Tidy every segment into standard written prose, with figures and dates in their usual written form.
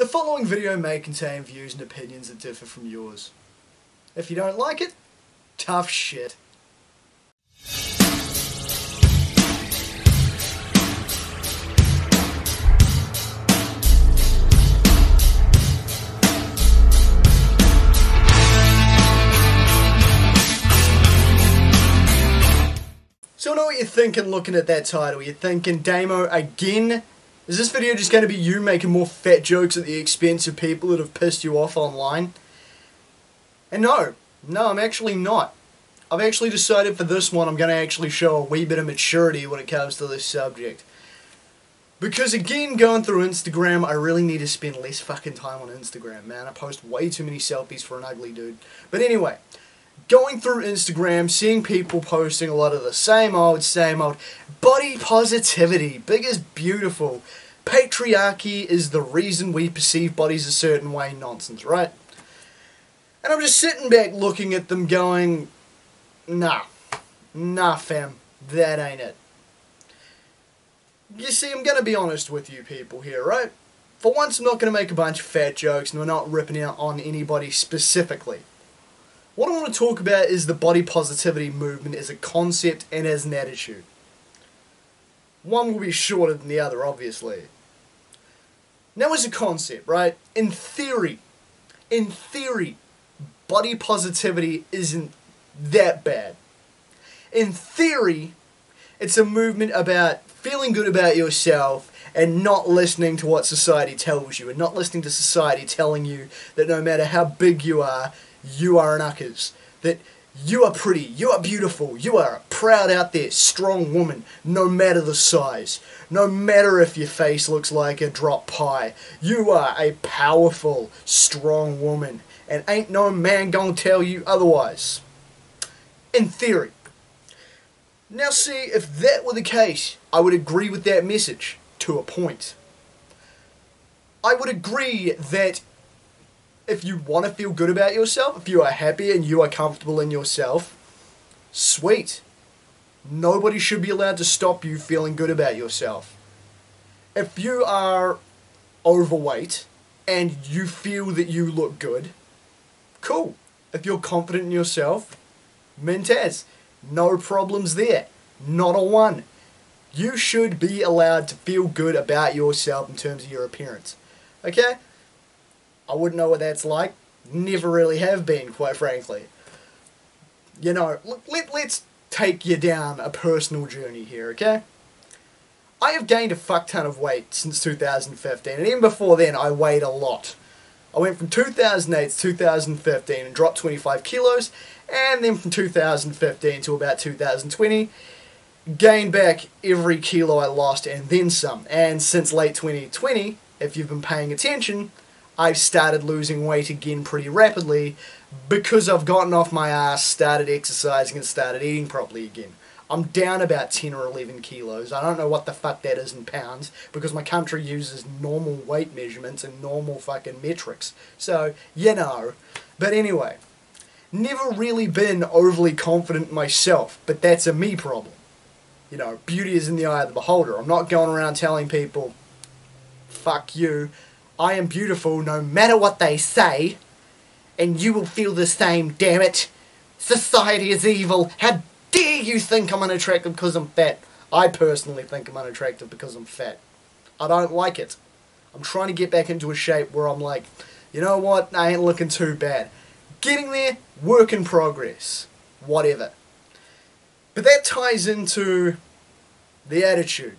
following video may contain views and opinions that differ from yours. If you don't like it, tough shit. So I know what you're thinking looking at that title. You're thinking, Damo, again? Is this video just going to be you making more fat jokes at the expense of people that have pissed you off online? And no, I'm actually not. I've actually decided for this one I'm going to actually show a wee bit of maturity when it comes to this subject. Because again, going through Instagram, I really need to spend less fucking time on Instagram, man. I post way too many selfies for an ugly dude. But anyway, going through Instagram, seeing people posting a lot of the same old body positivity, big is beautiful, patriarchy is the reason we perceive bodies a certain way nonsense, right? And I'm just sitting back looking at them going, nah fam, that ain't it. You see, I'm going to be honest with you people here, right? For once, I'm not going to make a bunch of fat jokes and we're not ripping out on anybody specifically. What I want to talk about is the body positivity movement as a concept and as an attitude. One will be shorter than the other, obviously. Now as a concept, right? In theory, body positivity isn't that bad. In theory, it's a movement about feeling good about yourself and not listening to what society tells you, and not listening to society telling you that no matter how big you are an uckers, that you are pretty, you are beautiful, you are a proud out there, strong woman, no matter the size, no matter if your face looks like a drop pie, you are a powerful, strong woman, and ain't no man gonna tell you otherwise. In theory. Now see, if that were the case, I would agree with that message, to a point. I would agree that if you want to feel good about yourself, if you are happy and you are comfortable in yourself, sweet. Nobody should be allowed to stop you feeling good about yourself. If you are overweight and you feel that you look good, cool. If you're confident in yourself, mint as. No problems there. Not a one. You should be allowed to feel good about yourself in terms of your appearance. Okay? I wouldn't know what that's like. Never really have been, quite frankly. You know, let's take you down a personal journey here, okay? I have gained a fuck ton of weight since 2015, and even before then I weighed a lot. I went from 2008 to 2015 and dropped 25 kilos, and then from 2015 to about 2020, gained back every kilo I lost and then some. And since late 2020, if you've been paying attention, I've started losing weight again pretty rapidly because I've gotten off my ass, started exercising and started eating properly again. I'm down about 10 or 11 kilos. I don't know what the fuck that is in pounds because my country uses normal weight measurements and normal fucking metrics. So, you know. But anyway, never really been overly confident in myself, but that's a me problem. You know, beauty is in the eye of the beholder. I'm not going around telling people, fuck you, I am beautiful no matter what they say, and you will feel the same, damn it. Society is evil. How dare you think I'm unattractive because I'm fat? I personally think I'm unattractive because I'm fat. I don't like it. I'm trying to get back into a shape where I'm like, you know what, I ain't looking too bad. Getting there, work in progress. Whatever. But that ties into the attitude.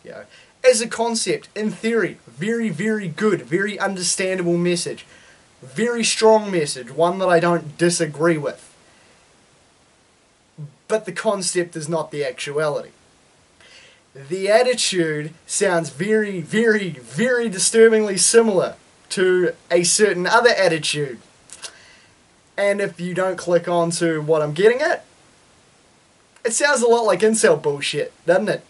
You know, as a concept, in theory, very, very good, very understandable message. Very strong message, one that I don't disagree with. But the concept is not the actuality. The attitude sounds very, very, very disturbingly similar to a certain other attitude. And if you don't click on to what I'm getting at, it sounds a lot like incel bullshit, doesn't it?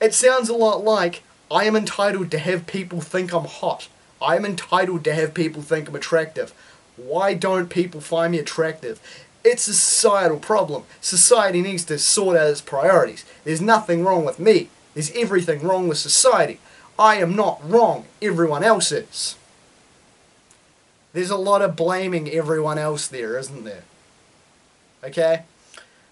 It sounds a lot like, I am entitled to have people think I'm hot. I am entitled to have people think I'm attractive. Why don't people find me attractive? It's a societal problem. Society needs to sort out its priorities. There's nothing wrong with me. There's everything wrong with society. I am not wrong, everyone else is. There's a lot of blaming everyone else there, isn't there? Okay?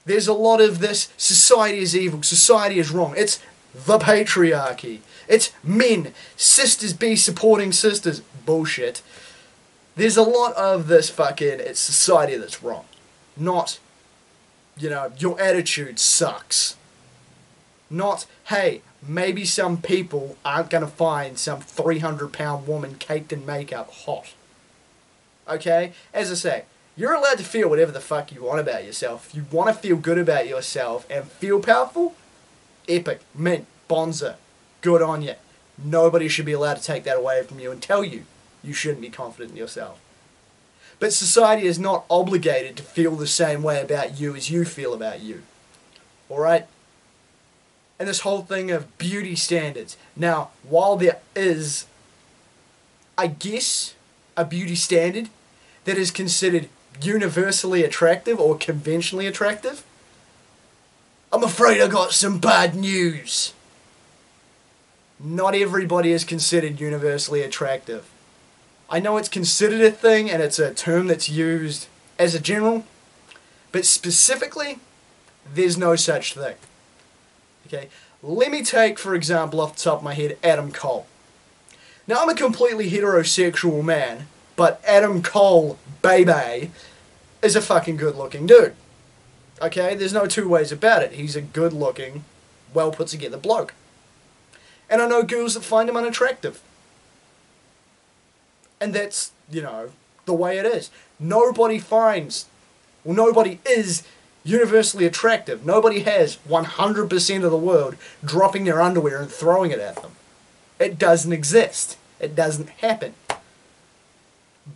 There's a lot of this, society is evil, society is wrong. It's the patriarchy. It's men, sisters be supporting sisters. Bullshit. There's a lot of this fucking, it's society that's wrong. Not, you know, your attitude sucks. Not, hey, maybe some people aren't going to find some 300-pound woman caked in makeup hot. Okay? As I say, you're allowed to feel whatever the fuck you want about yourself. If you want to feel good about yourself and feel powerful, epic, mint, bonza, good on you. Nobody should be allowed to take that away from you and tell you you shouldn't be confident in yourself. But society is not obligated to feel the same way about you as you feel about you. Alright? And this whole thing of beauty standards. Now, while there is, I guess, a beauty standard that is considered universally attractive or conventionally attractive, I'm afraid I got some bad news. Not everybody is considered universally attractive. I know it's considered a thing and it's a term that's used as a general, but specifically, there's no such thing. Okay, let me take, for example, off the top of my head, Adam Cole. Now, I'm a completely heterosexual man, but Adam Cole, baby, is a fucking good-looking dude. Okay, there's no two ways about it. He's a good-looking, well-put-together bloke. And I know girls that find him unattractive. And that's, you know, the way it is. Nobody is universally attractive. Nobody has 100% of the world dropping their underwear and throwing it at them. It doesn't exist. It doesn't happen.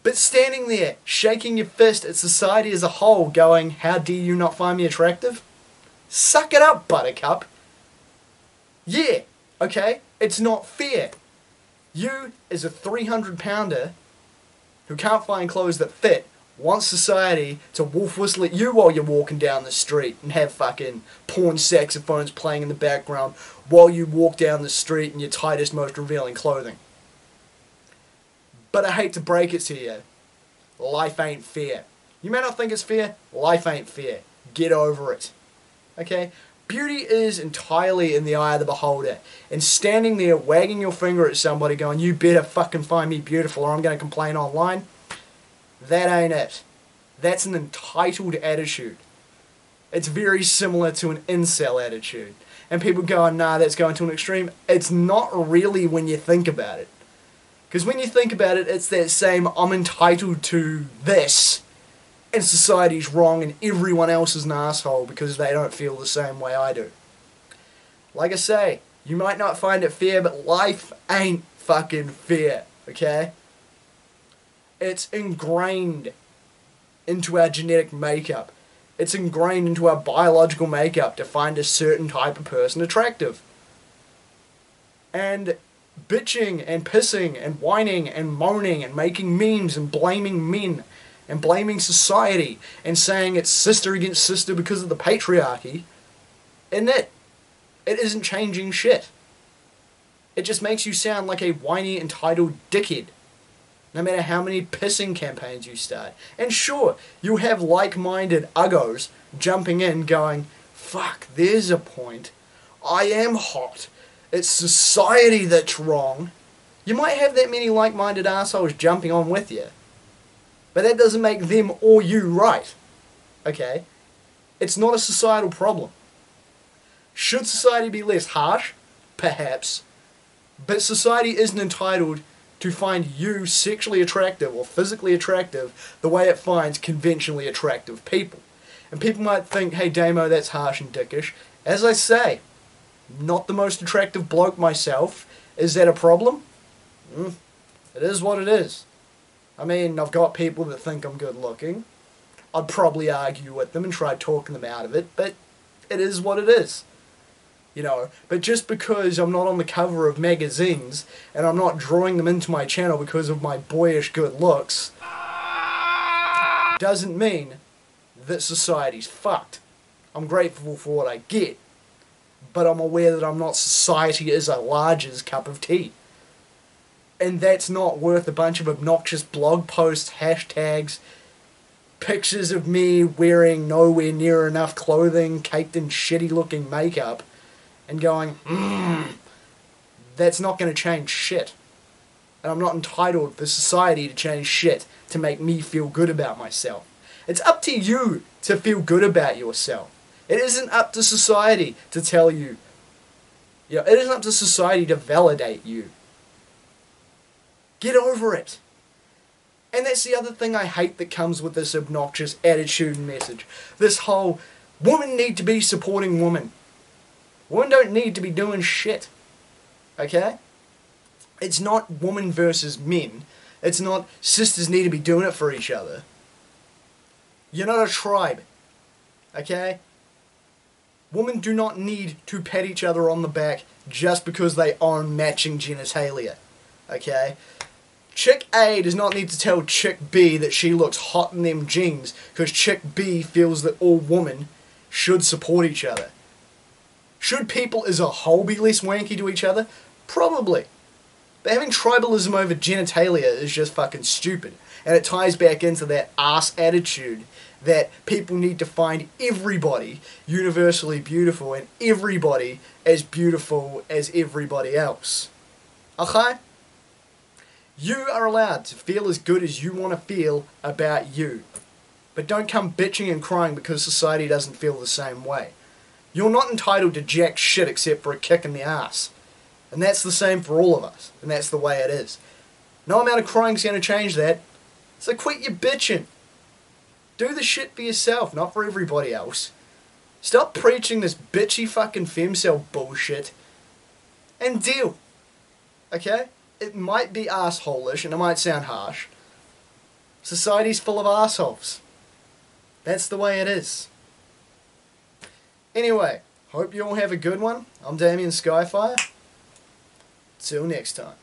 But standing there, shaking your fist at society as a whole, going, how dare you not find me attractive? Suck it up, buttercup. Yeah, okay, it's not fair. You, as a 300-pounder who can't find clothes that fit, wants society to wolf whistle at you while you're walking down the street and have fucking porn saxophones playing in the background while you walk down the street in your tightest, most revealing clothing. But I hate to break it to you, life ain't fair. You may not think it's fair, life ain't fair. Get over it. Okay? Beauty is entirely in the eye of the beholder. And standing there wagging your finger at somebody going, you better fucking find me beautiful or I'm going to complain online, that ain't it. That's an entitled attitude. It's very similar to an incel attitude. And people go, nah, that's going to an extreme. It's not really when you think about it. Because when you think about it, it's that same, I'm entitled to this, and society's wrong, and everyone else is an asshole because they don't feel the same way I do. Like I say, you might not find it fair, but life ain't fucking fair, okay? It's ingrained into our genetic makeup. It's ingrained into our biological makeup to find a certain type of person attractive. And bitching and pissing and whining and moaning and making memes and blaming men and blaming society and saying it's sister against sister because of the patriarchy, isn't it? It isn't changing shit. It just makes you sound like a whiny, entitled dickhead, no matter how many pissing campaigns you start. And sure, you have like-minded uggos jumping in going, fuck, there's a point. I am hot. It's society that's wrong. You might have that many like-minded assholes jumping on with you. But that doesn't make them or you right. Okay? It's not a societal problem. Should society be less harsh? Perhaps. But society isn't entitled to find you sexually attractive or physically attractive the way it finds conventionally attractive people. And people might think, hey Damo, that's harsh and dickish. As I say, not the most attractive bloke myself. Is that a problem? It is what it is. I mean, I've got people that think I'm good looking. I'd probably argue with them and try talking them out of it, but it is what it is. You know, but just because I'm not on the cover of magazines and I'm not drawing them into my channel because of my boyish good looks, doesn't mean that society's fucked. I'm grateful for what I get, but I'm aware that I'm not society as a large's cup of tea. And that's not worth a bunch of obnoxious blog posts, hashtags, pictures of me wearing nowhere near enough clothing, caked in shitty looking makeup, and going, that's not going to change shit. And I'm not entitled for society to change shit to make me feel good about myself. It's up to you to feel good about yourself. It isn't up to society to tell you. It isn't up to society to validate you. Get over it. And that's the other thing I hate that comes with this obnoxious attitude and message. This whole, women need to be supporting women. Women don't need to be doing shit. Okay? It's not woman versus men. It's not sisters need to be doing it for each other. You're not a tribe. Okay? Women do not need to pat each other on the back just because they own matching genitalia. Okay? Chick A does not need to tell Chick B that she looks hot in them jeans because Chick B feels that all women should support each other. Should people as a whole be less wanky to each other? Probably. But having tribalism over genitalia is just fucking stupid. And it ties back into that ass attitude that people need to find everybody universally beautiful and everybody as beautiful as everybody else. Okay? You are allowed to feel as good as you want to feel about you. But don't come bitching and crying because society doesn't feel the same way. You're not entitled to jack shit except for a kick in the ass. And that's the same for all of us. And that's the way it is. No amount of crying's going to change that. So quit your bitching. Do the shit for yourself, not for everybody else. Stop preaching this bitchy fucking femcel bullshit. And deal. Okay? It might be asshole-ish and it might sound harsh. Society's full of assholes. That's the way it is. Anyway, hope you all have a good one. I'm Damian Skyfire. Till next time.